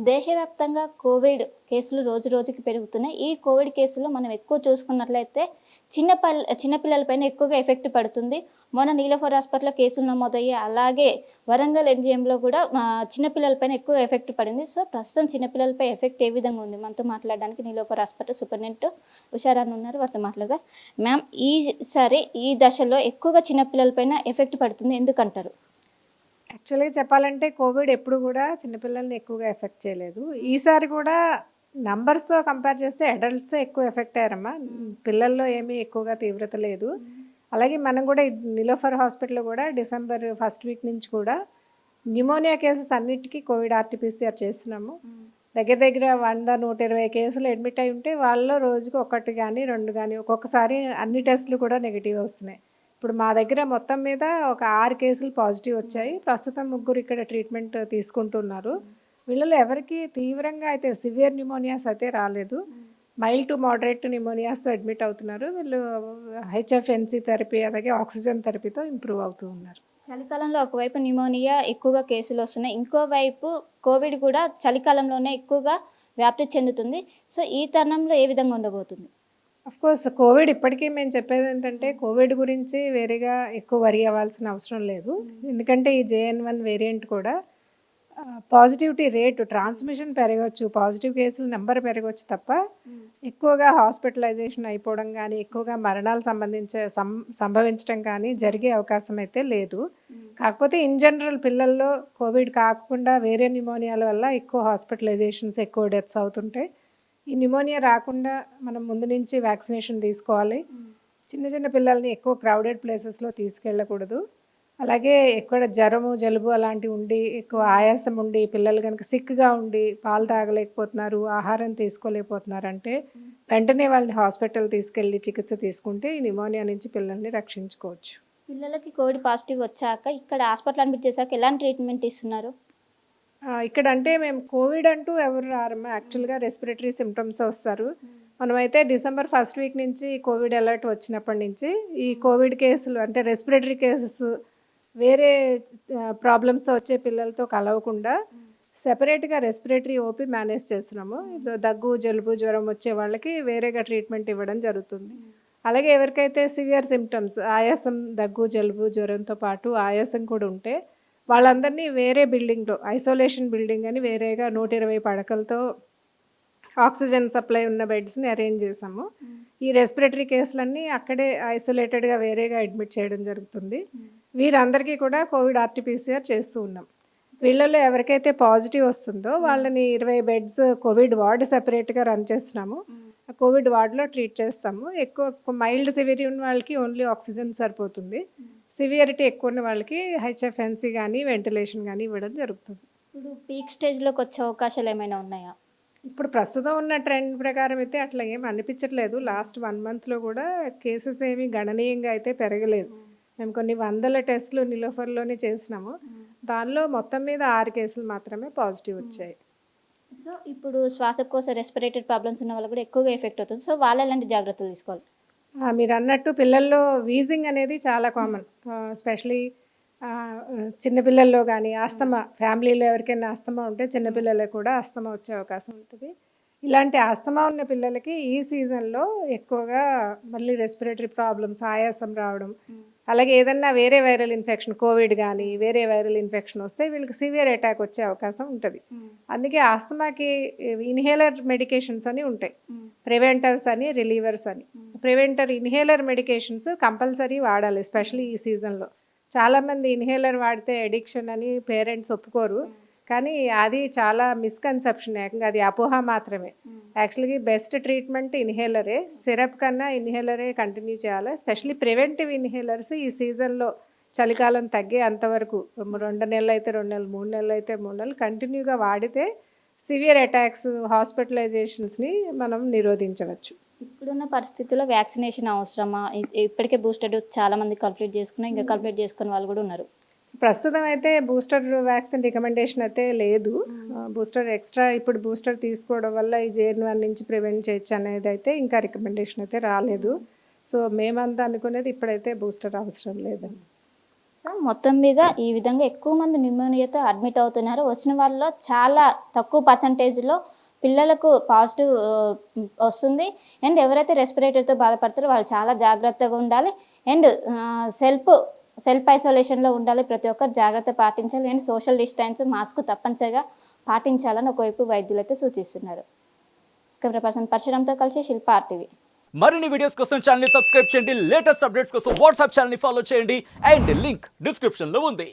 దేశవ్యాప్తంగా కోవిడ్ కేసులు రోజు రోజుకి పెరుగుతున్నాయి. ఈ కోవిడ్ కేసులో మనం ఎక్కువ చూసుకున్నట్లయితే చిన్న పిల్లలపైన ఎక్కువగా ఎఫెక్ట్ పడుతుంది. మొన్న నీలోఫర్ హాస్పిటల్‌లో కేసులు నమోదయ్యాయి. అలాగే వరంగల్ ఎంజీఎంలో కూడా చిన్న పిల్లలపైన ఎక్కువ ఎఫెక్ట్ పడింది. సో, ప్రస్తుతం చిన్న పిల్లలపై ఎఫెక్ట్ ఏ విధంగా ఉంది? మనతో మాట్లాడడానికి నీలోఫర్ హాస్పిటల్ సూపరింటెండెంట్ ఉషారాణి ఉన్నారు. వారితో మాట్లాడదాం. మ్యామ్, ఈ దశలో ఎక్కువగా చిన్న పిల్లలపైన ఎఫెక్ట్ పడుతుంది ఎందుకంటారు? యాక్చువల్‌గా చెప్పాలంటే కోవిడ్ ఎప్పుడు గూడా చిన్నపిల్లల్ని ఎక్కువగా ఎఫెక్ట్ చేయలేదు. ఈసారి కూడా నంబర్స్‌తో కంపేర్ చేస్తే అడల్ట్సే ఎక్కువ ఎఫెక్ట్ అయ్యారమ్మా. పిల్లల్లో ఏమీ ఎక్కువగా తీవ్రత లేదు. అలాగే మనం కూడా నిలోఫర్ హాస్పిటల్‌లో కూడా డిసెంబర్ ఫస్ట్ వీక్ నుంచి కూడా న్యూమోనియా కేసెస్ అన్నిటికీ కోవిడ్ ఆర్‌టీపీసీఆర్ చేస్తున్నాము. దగ్గర దగ్గర 100, 120 కేసులు అడ్మిట్ అయి ఉంటే వాళ్ళలో రోజుకి 1 గానీ, 2 గానీ ఒక్కొక్కసారి అన్ని టెస్టులు కూడా నెగెటివ్ వస్తున్నాయి. ఇప్పుడు మా దగ్గర మొత్తం మీద ఒక 6 కేసులు పాజిటివ్ వచ్చాయి. ప్రస్తుతం 3 ఇక్కడ ట్రీట్మెంట్ తీసుకుంటున్నారు. వీళ్ళలో ఎవరికీ తీవ్రంగా అయితే సివియర్ న్యూమోనియాస్ అయితే రాలేదు. మైల్డ్ టు మోడరేట్ న్యూమోనియాస్‌తో అడ్మిట్ అవుతున్నారు. వీళ్ళు హెచ్ఎఫ్ఎన్సీ థెరపీ అలాగే ఆక్సిజన్ థెరపీతో ఇంప్రూవ్ అవుతూ ఉన్నారు. చలికాలంలో ఒకవైపు న్యూమోనియా ఎక్కువగా కేసులు వస్తున్నాయి. ఇంకోవైపు కోవిడ్ కూడా చలికాలంలోనే ఎక్కువగా వ్యాప్తి చెందుతుంది. సో, ఈ తరుణంలో ఏ విధంగా ఉండబోతుంది? కోర్స్ కోవిడ్ ఇప్పటికీ మేము చెప్పేది ఏంటంటే కోవిడ్ గురించి వేరేగా ఎక్కువ వరి అవ్వాల్సిన అవసరం లేదు. ఎందుకంటే ఈ జేఎన్-1 వేరియంట్ కూడా పాజిటివిటీ రేటు ట్రాన్స్మిషన్ పెరగవచ్చు, పాజిటివ్ కేసుల నెంబర్ పెరగవచ్చు తప్ప ఎక్కువగా హాస్పిటలైజేషన్ అయిపోవడం కానీ ఎక్కువగా మరణాలు సంభవించడం కానీ జరిగే అవకాశం అయితే లేదు. కాకపోతే ఇన్ జనరల్ పిల్లల్లో కోవిడ్ కాకుండా వేరే న్యూమోనియాల వల్ల ఎక్కువ హాస్పిటలైజేషన్స్ ఎక్కువ డెత్స్ అవుతుంటాయి. ఈ న్యూమోనియా రాకుండా మనం ముందు నుంచి వ్యాక్సినేషన్ తీసుకోవాలి. చిన్న చిన్న పిల్లల్ని ఎక్కువ క్రౌడెడ్ ప్లేసెస్లో తీసుకెళ్ళకూడదు. అలాగే ఎక్కడ జ్వరము జలుబు అలాంటివి ఉండి ఎక్కువ ఆయాసం ఉండి పిల్లలు కనుక సిక్గా ఉండి పాలు తాగలేకపోతున్నారు, ఆహారం తీసుకోలేకపోతున్నారు అంటే వెంటనే వాళ్ళని హాస్పిటల్ తీసుకెళ్ళి చికిత్స తీసుకుంటే ఈ న్యూమోనియా నుంచి పిల్లల్ని రక్షించుకోవచ్చు. పిల్లలకి కోవిడ్ పాజిటివ్ వచ్చాక ఇక్కడ హాస్పిటల్ అడ్మిట్ చేశాక ఎలాంటి ట్రీట్మెంట్ ఇస్తున్నారు? ఇక్కడ అంటే మేము కోవిడ్ అంటూ ఎవరు రారమ్మా. యాక్చువల్గా రెస్పిరేటరీ సిమ్టమ్స్ వస్తారు. మనమైతే డిసెంబర్ ఫస్ట్ వీక్ నుంచి కోవిడ్ అలర్ట్ వచ్చినప్పటి నుంచి ఈ కోవిడ్ కేసులు అంటే రెస్పిరేటరీ కేసెస్ వేరే ప్రాబ్లమ్స్తో వచ్చే పిల్లలతో కలవకుండా సెపరేట్గా రెస్పిరేటరీ ఓపీ మేనేజ్ చేస్తున్నాము. దగ్గు జలుబు జ్వరం వచ్చే వాళ్ళకి వేరేగా ట్రీట్మెంట్ ఇవ్వడం జరుగుతుంది. అలాగే ఎవరికైతే సివియర్ సిమ్టమ్స్ ఆయాసం దగ్గు జలుబు జ్వరంతో పాటు ఆయాసం కూడా ఉంటే వాళ్ళందరినీ వేరే బిల్డింగ్లో ఐసోలేషన్ బిల్డింగ్ అని వేరేగా 120 పడకలతో ఆక్సిజన్ సప్లై ఉన్న బెడ్స్ని అరేంజ్ చేసాము. ఈ రెస్పిరేటరీ కేసులన్నీ అక్కడే ఐసోలేటెడ్గా వేరేగా అడ్మిట్ చేయడం జరుగుతుంది. వీరందరికీ కూడా కోవిడ్ ఆర్టీపీసీఆర్ చేస్తూ ఉన్నాం. వీళ్ళలో ఎవరికైతే పాజిటివ్ వస్తుందో వాళ్ళని 20 బెడ్స్ కోవిడ్ వార్డ్ సెపరేట్గా రన్ చేస్తున్నాము. ఆ కోవిడ్ వార్డులో ట్రీట్ చేస్తాము. ఎక్కువ మైల్డ్ సివియర్ ఉన్న వాళ్ళకి ఓన్లీ ఆక్సిజన్ సరిపోతుంది. సివియరిటీ ఎక్కువ ఉన్న వాళ్ళకి హెచ్ఎఫ్ఎన్సీ కానీ వెంటిలేషన్ కానీ ఇవ్వడం జరుగుతుంది. ఇప్పుడు పీక్ స్టేజ్లోకి వచ్చే అవకాశాలు ఏమైనా ఉన్నాయా? ఇప్పుడు ప్రస్తుతం ఉన్న ట్రెండ్ ప్రకారం అయితే అట్లా ఏం అనిపించట్లేదు. లాస్ట్ 1 మంత్లో కూడా కేసెస్ ఏమీ గణనీయంగా అయితే పెరగలేదు. మేము కొన్ని వందల టెస్టులు నిలోఫర్లోనే చేసినాము. దానిలో మొత్తం మీద 6 కేసులు మాత్రమే పాజిటివ్ వచ్చాయి. సో, ఇప్పుడు శ్వాసకోశ రెస్పిరేటరీ ప్రాబ్లమ్స్ ఉన్న వాళ్ళకి కూడా ఎక్కువగా ఎఫెక్ట్ అవుతుంది. సో, వాళ్ళు ఎలాంటి జాగ్రత్తలు తీసుకోవాలి? మీరు అన్నట్టు పిల్లల్లో వీజింగ్ అనేది చాలా కామన్. ఎస్పెషలీ చిన్నపిల్లల్లో కానీ ఆస్తమా ఫ్యామిలీలో ఎవరికైనా ఆస్తమా ఉంటే చిన్నపిల్లలకు కూడా ఆస్తమా వచ్చే అవకాశం ఉంటుంది. ఇలాంటి ఆస్తమా ఉన్న పిల్లలకి ఈ సీజన్లో ఎక్కువగా మళ్ళీ రెస్పిరేటరీ ప్రాబ్లమ్స్ ఆయాసం రావడం, అలాగే ఏదన్నా వేరే వైరల్ ఇన్ఫెక్షన్ కోవిడ్ కానీ వేరే వైరల్ ఇన్ఫెక్షన్ వస్తే వీళ్ళకి సివియర్ అటాక్ వచ్చే అవకాశం ఉంటుంది. అందుకే ఆస్తమాకి ఇన్హేలర్ మెడికేషన్స్ అని ఉంటాయి. ప్రివెంటర్స్ అని రిలీవర్స్ అని. ప్రివెంటర్ ఇన్హేలర్ మెడికేషన్స్ కంపల్సరీ వాడాలి. ఎస్పెషలీ ఈ సీజన్లో చాలామంది ఇన్హేలర్ వాడితే అడిక్షన్ అని పేరెంట్స్ ఒప్పుకోరు. కానీ అది చాలా మిస్కన్సెప్షన్. ఏకంగా అది అపోహ మాత్రమే. యాక్చువల్గా బెస్ట్ ట్రీట్మెంట్ ఇన్హేలరే. సిరప్ కన్నా ఇన్హేలరే కంటిన్యూ చేయాలి. ఎస్పెషలీ ప్రివెంటివ్ ఇన్హేలర్స్ ఈ సీజన్లో చలికాలం తగ్గే అంతవరకు 2 నెలలు అయితే 2 నెలలు 3 నెలలు అయితే 3 నెలలు కంటిన్యూగా వాడితే సివియర్ అటాక్స్ హాస్పిటలైజేషన్స్ని మనం నిరోధించవచ్చు. ఇప్పుడున్న పరిస్థితుల్లో వ్యాక్సినేషన్ అవసరమా? ఇప్పటికే బూస్టర్ డోస్ చాలామంది కంప్లీట్ చేసుకున్నారు. ఇంకా కంప్లీట్ చేసుకునే వాళ్ళు కూడా ఉన్నారు. ప్రస్తుతం అయితే బూస్టర్ వ్యాక్సిన్ రికమెండేషన్ అయితే లేదు. బూస్టర్ ఎక్స్ట్రా ఇప్పుడు బూస్టర్ తీసుకోవడం వల్ల ఈ జేఎన్-1 నుంచి ప్రివెంట్ చేయొచ్చు అనేది అయితే ఇంకా రికమెండేషన్ అయితే రాలేదు. సో మేమంతా అనుకునేది ఇప్పుడైతే బూస్టర్ అవసరం లేదని. సో మొత్తం మీద ఈ విధంగా ఎక్కువ మంది న్యూమోనియాతో అడ్మిట్ అవుతున్నారు. వచ్చిన వాళ్ళలో చాలా తక్కువ పర్సంటేజ్లో పిల్లలకు పాజిటివ్ వస్తుంది. అండ్ ఎవరైతే రెస్పిరేటరీతో బాధపడతారో వాళ్ళు చాలా జాగ్రత్తగా ఉండాలి. అండ్ సెల్ఫ్ ఐసోలేషన్లో ఉండాలి. ప్రతి ఒక్కరు జాగ్రత్త పాటించాలి. అండ్ సోషల్ డిస్టెన్స్, మాస్క్ తప్పనిసరిగా పాటించాలని ఒకవైపు వైద్యులు అయితే సూచిస్తున్నారు. కెమెరా పర్సన్ పరశురామ్తో కలిసి శిల్ప RTV. మరిన్ని వీడియోస్ కోసం ఛానల్ ని సబ్స్క్రైబ్ చేయండి. లేటెస్ట్ అప్డేట్స్ కోసం వాట్సాప్ ఛానల్ ని ఫాలో చేయండి. అండ్ లింక్ డిస్క్రిప్షన్ లో ఉంది.